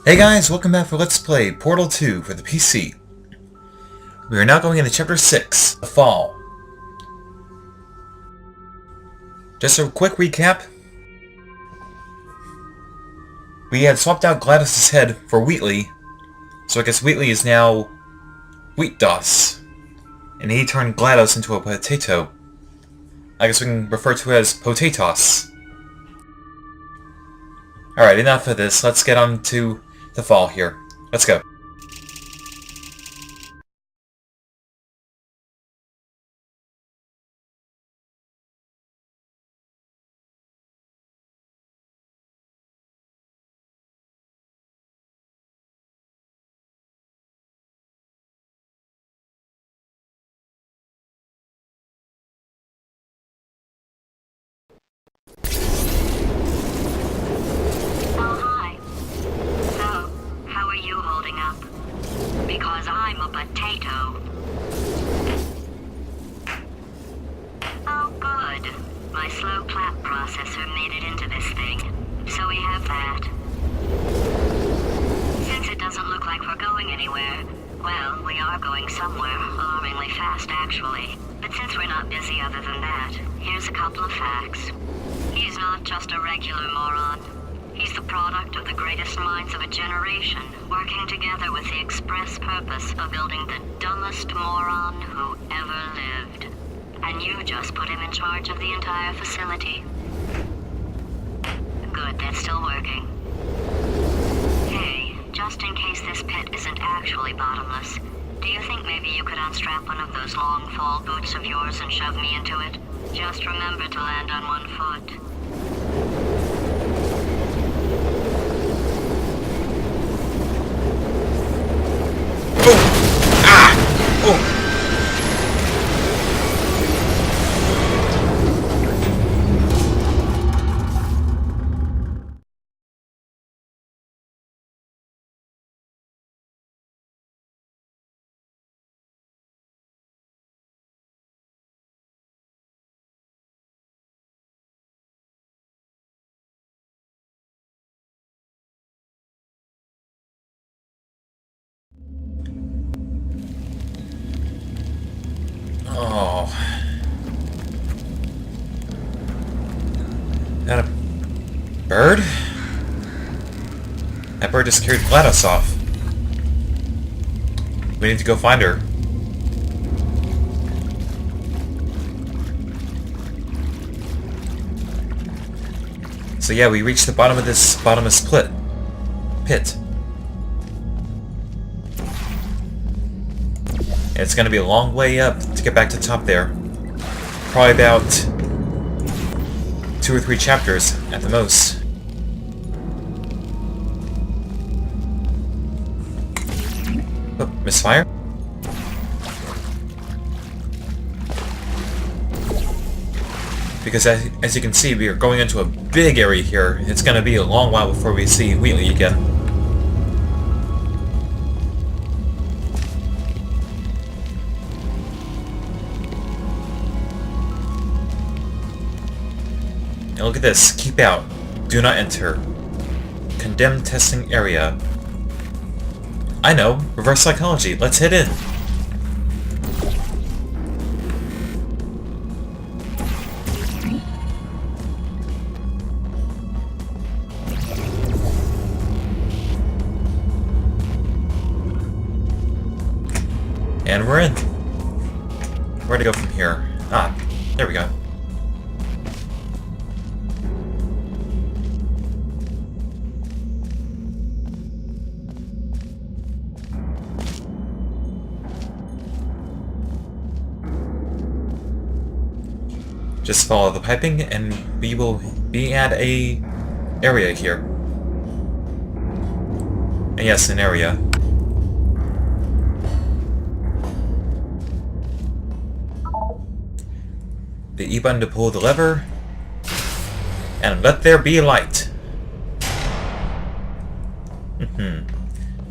Hey guys, welcome back for Let's Play Portal 2 for the PC. We are now going into Chapter 6, The Fall. Just a quick recap. We had swapped out GLaDOS' head for Wheatley, so I guess Wheatley is now Wheat DOS. And he turned GLaDOS into a potato. I guess we can refer to it as Potatoes. Alright, enough of this. Let's get on to The Fall here. Let's go. Because I'm a potato. Oh, good. My slow clap processor made it into this thing. So we have that. Since it doesn't look like we're going anywhere, well, we are going somewhere, alarmingly fast actually. But since we're not busy other than that, here's a couple of facts. He's not just a regular moron. He's the product of the greatest minds of a generation, working together with the express purpose of building the dumbest moron who ever lived. And you just put him in charge of the entire facility. Good, that's still working. Hey, just in case this pit isn't actually bottomless, do you think maybe you could unstrap one of those long fall boots of yours and shove me into it? Just remember to land on one foot. Oh. That a bird? That bird just carried GLaDOS off. We need to go find her. So yeah, we reached the bottom of this bottomless pit. It's going to be a long way up to get back to the top there. Probably about 2 or 3 chapters at the most. Oh, misfire? Because as you can see, we are going into a big area here. It's going to be a long while before we see Wheatley again. And look at this. Keep out. Do not enter. Condemned testing area. I know. Reverse psychology. Let's head in. And we're in. Where to go from here? Ah, there we go. Just follow the piping and we will be at a area here. And yes, an area. The E button to pull the lever. And let there be light.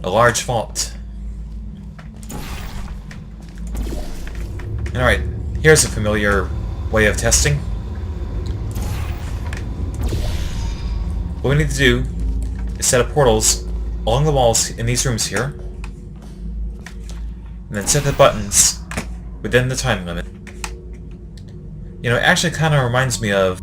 A large vault. Alright, here's a familiar way of testing. What we need to do is set up portals along the walls in these rooms here, and then set the buttons within the time limit. You know, it actually kind of reminds me of...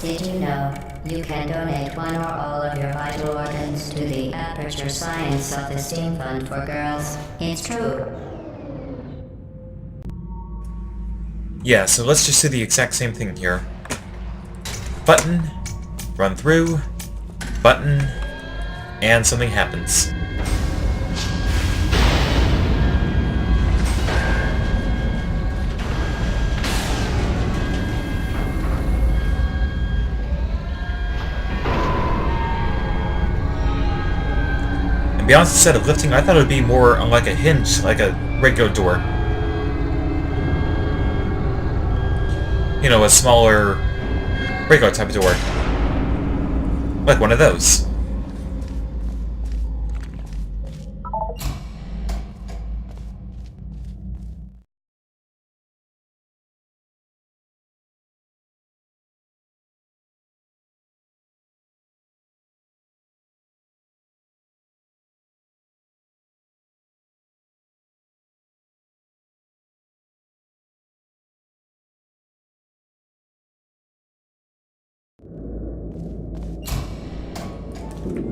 Did you know you can donate one or all of your vital organs to the Aperture Science Self-Esteem Fund for Girls? It's true. Yeah, so let's just do the exact same thing here. Button, run through, button, and something happens. And beyond, instead of lifting, I thought it would be more on like a hinge, like a regular door. You know, a smaller, regular type of door. Like one of those.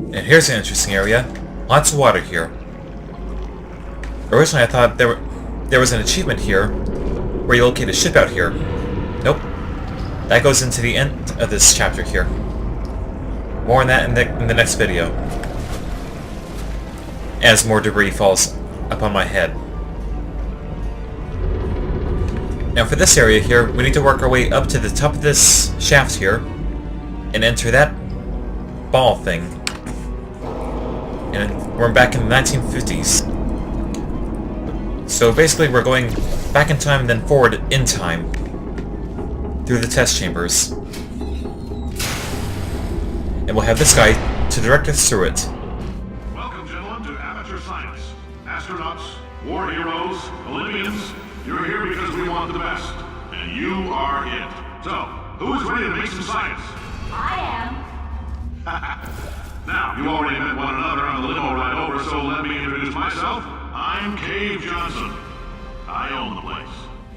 And here's an interesting area. Lots of water here. Originally I thought there was an achievement here where you locate a ship out here. Nope. That goes into the end of this chapter here. More on that in the next video. As more debris falls upon my head. Now for this area here, we need to work our way up to the top of this shaft here and enter that ball thing. And we're back in the 1950s. So basically we're going back in time and then forward in time through the test chambers. And we'll have this guy to direct us through it. Welcome, gentlemen, to Amateur Science. Astronauts, war heroes, Olympians, you're here because we want the best. And you are it. So, who is ready to make some science? I am. Now, you already met one another on the limo ride over, so let me introduce myself. I'm Cave Johnson. I own the place.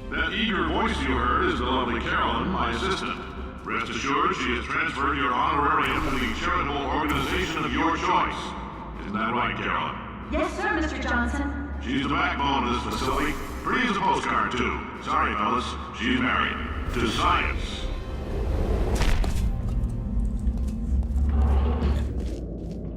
That eager voice you heard is the lovely Carolyn, my assistant. Rest assured, she has transferred your honorarium to the charitable organization of your choice. Isn't that right, Carolyn? Yes, sir, Mr. Johnson. She's the backbone of this facility. Pretty as a postcard, too. Sorry, fellas. She's married. To science.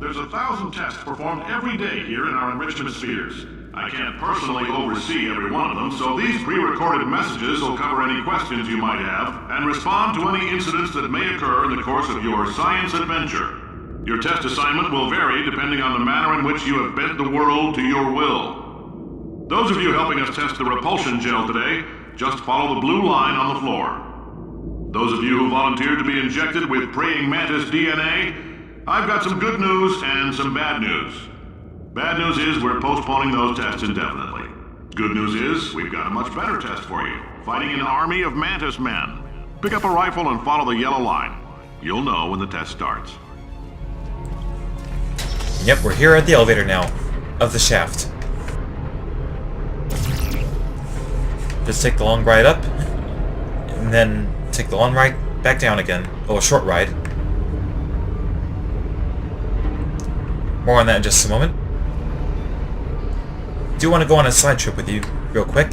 There's 1,000 tests performed every day here in our enrichment spheres. I can't personally oversee every one of them, so these pre-recorded messages will cover any questions you might have and respond to any incidents that may occur in the course of your science adventure. Your test assignment will vary depending on the manner in which you have bent the world to your will. Those of you helping us test the repulsion gel today, just follow the blue line on the floor. Those of you who volunteered to be injected with praying mantis DNA, I've got some good news and some bad news. Bad news is we're postponing those tests indefinitely. Good news is we've got a much better test for you. Fighting an army of mantis men. Pick up a rifle and follow the yellow line. You'll know when the test starts. Yep, we're here at the elevator now, of the shaft. Just take the long ride up, and then take the long ride back down again. Oh, a short ride. More on that in just a moment. Do want to go on a side trip with you real quick.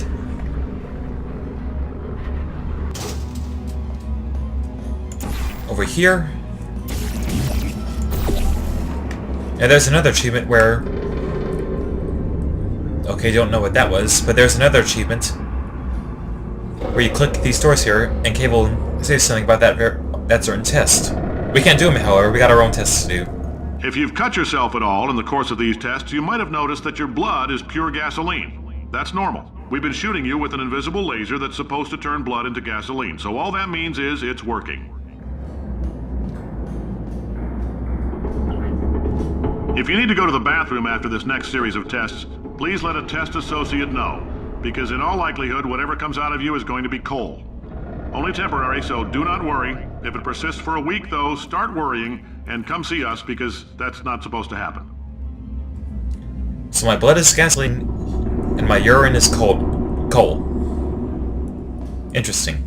Over here. And there's another achievement where... Okay, don't know what that was, but there's another achievement where you click these doors here, and Cable says something about that certain test. We can't do them, however. We got our own tests to do. If you've cut yourself at all in the course of these tests, you might have noticed that your blood is pure gasoline. That's normal. We've been shooting you with an invisible laser that's supposed to turn blood into gasoline, so all that means is it's working. If you need to go to the bathroom after this next series of tests, please let a test associate know. because in all likelihood, whatever comes out of you is going to be coal. Only temporary, so do not worry. If it persists for a week, though, start worrying and come see us, because that's not supposed to happen. So my blood is gasoline, and my urine is coal. Interesting.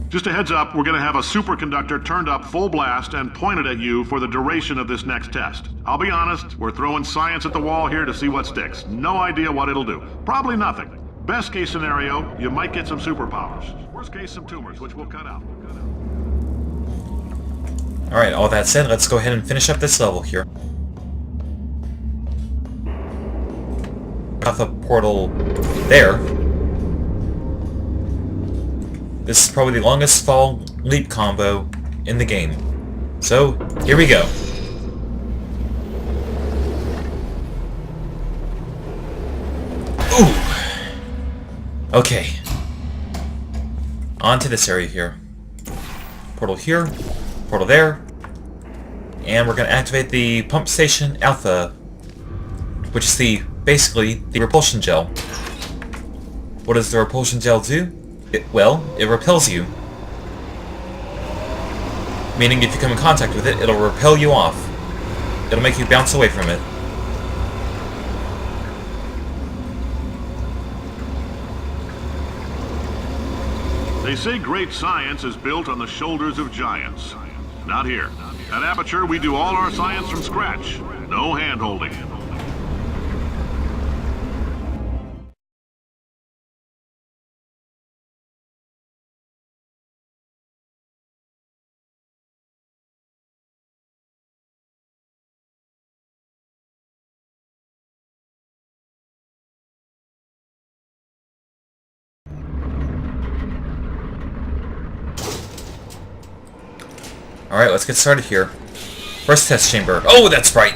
Just a heads up, we're going to have a superconductor turned up full blast and pointed at you for the duration of this next test. I'll be honest, we're throwing science at the wall here to see what sticks. No idea what it'll do. Probably nothing. Best case scenario, you might get some superpowers. Worst case, some tumors, which we'll cut out. Alright, all that said, let's go ahead and finish up this level here. Got the portal there. This is probably the longest fall leap combo in the game. So, here we go. Ooh! Okay. On to this area here. Portal here, portal there, and we're going to activate the pump station alpha, which is basically the repulsion gel. What does the repulsion gel do? It repels you. Meaning if you come in contact with it, it'll repel you off. It'll make you bounce away from it. They say great science is built on the shoulders of giants. Not here. At Aperture, we do all our science from scratch. No hand-holding. Alright, let's get started here. First test chamber. Oh, that's right!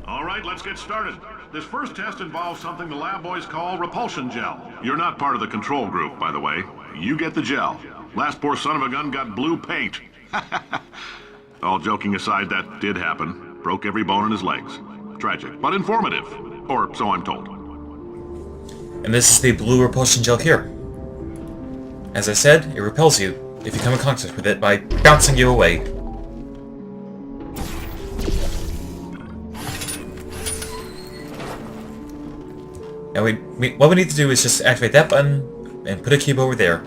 Alright, let's get started. This first test involves something the lab boys call repulsion gel. You're not part of the control group, by the way. You get the gel. Last poor son of a gun got blue paint. All joking aside, that did happen. Broke every bone in his legs. Tragic, but informative. Or so I'm told. And this is the blue repulsion gel here. As I said, it repels you if you come in contact with it by bouncing you away. And what we need to do is just activate that button and put a cube over there.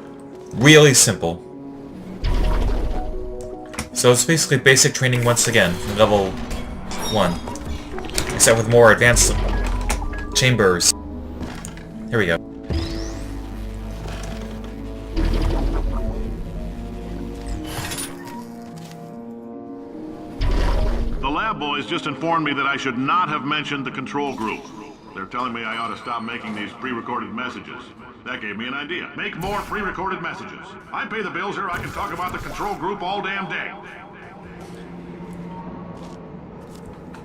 Really simple. So it's basically basic training once again from level 1. Except with more advanced chambers. Here we go. The lab boys just informed me that I should not have mentioned the control group. They're telling me I ought to stop making these pre-recorded messages. That gave me an idea. Make more pre-recorded messages. I pay the bills here, I can talk about the control group all damn day.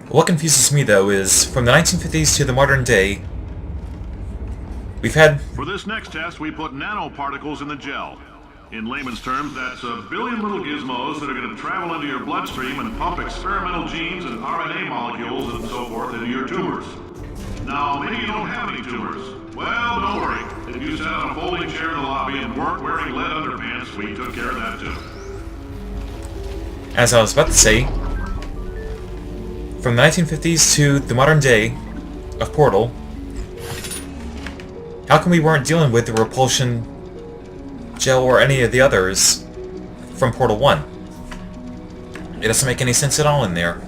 What confuses me, though, is from the 1950s to the modern day, we've had... For this next test, we put nanoparticles in the gel. In layman's terms, that's a billion little gizmos that are going to travel into your bloodstream and pump experimental genes and RNA molecules and so forth into your tumors. Now, maybe you don't have any tumors. Well, don't worry. If you sat on a folding chair in the lobby and weren't wearing lead underpants, we took care of that too. As I was about to say, from the 1950s to the modern day of Portal, how come we weren't dealing with the repulsion gel or any of the others from Portal 1? It doesn't make any sense at all in there.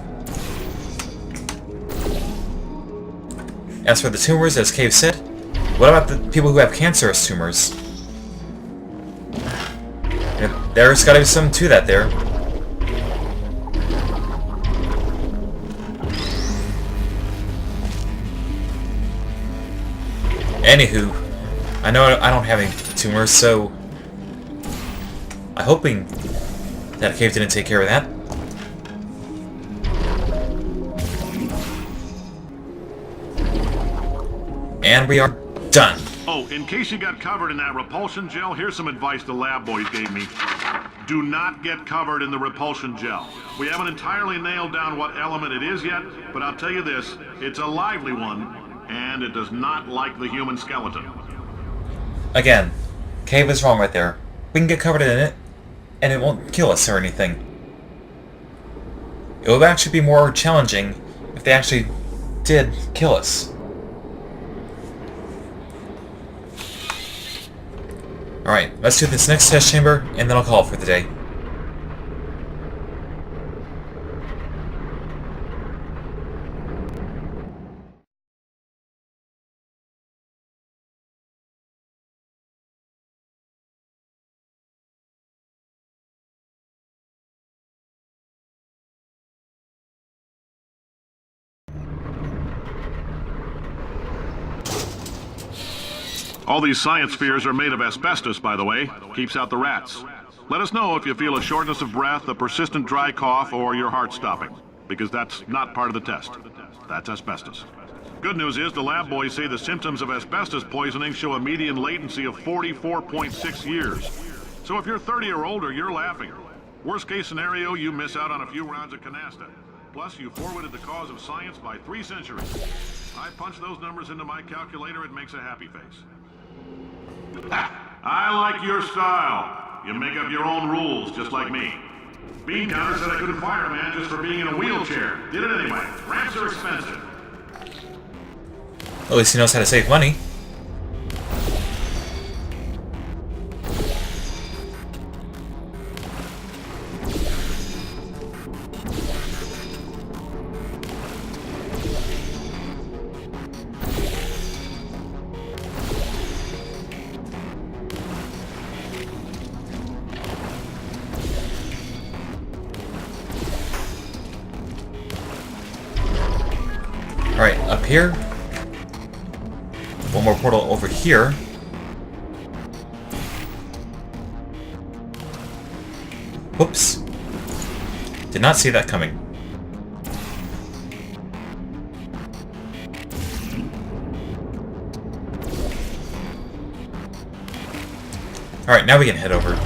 As for the tumors, as Cave said, what about the people who have cancerous tumors? There's gotta be some to that there. Anywho, I know I don't have any tumors, so I'm hoping that Cave didn't take care of that. And we are done. Oh, in case you got covered in that repulsion gel, here's some advice the lab boys gave me. Do not get covered in the repulsion gel. We haven't entirely nailed down what element it is yet, but I'll tell you this, it's a lively one, and it does not like the human skeleton. Again, cave is wrong right there. We can get covered in it, and it won't kill us or anything. It would actually be more challenging if they actually did kill us. Alright, let's do this next test chamber, and then I'll call it for the day. All these science spheres are made of asbestos, by the way. Keeps out the rats. Let us know if you feel a shortness of breath, a persistent dry cough, or your heart stopping. Because that's not part of the test. That's asbestos. Good news is the lab boys say the symptoms of asbestos poisoning show a median latency of 44.6 years. So if you're 30 or older, you're laughing. Worst case scenario, you miss out on a few rounds of canasta. Plus, you forwarded the cause of science by 3 centuries. I punch those numbers into my calculator, it makes a happy face. I like your style. You make up your own rules, just like me. Bean Counter said I couldn't fire a man just for being in a wheelchair. Did it anyway. Ramps are expensive. At least he knows how to save money. Alright, up here. One more portal over here. Whoops. Did not see that coming. Alright, now we can head over.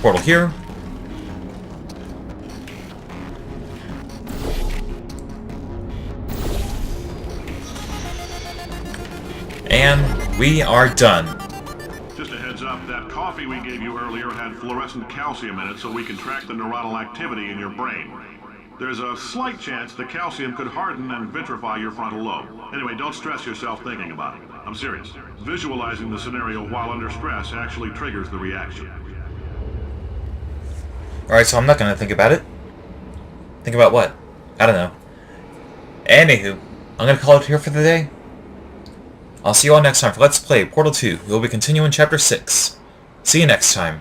Portal here. And we are done. Just a heads up, that coffee we gave you earlier had fluorescent calcium in it so we can track the neuronal activity in your brain. There's a slight chance the calcium could harden and vitrify your frontal lobe. Anyway, don't stress yourself thinking about it. I'm serious. Visualizing the scenario while under stress actually triggers the reaction. Alright, so I'm not gonna think about it. Think about what? I don't know. Anywho, I'm gonna call it here for the day. I'll see you all next time for Let's Play Portal 2. We'll be continuing Chapter 6. See you next time.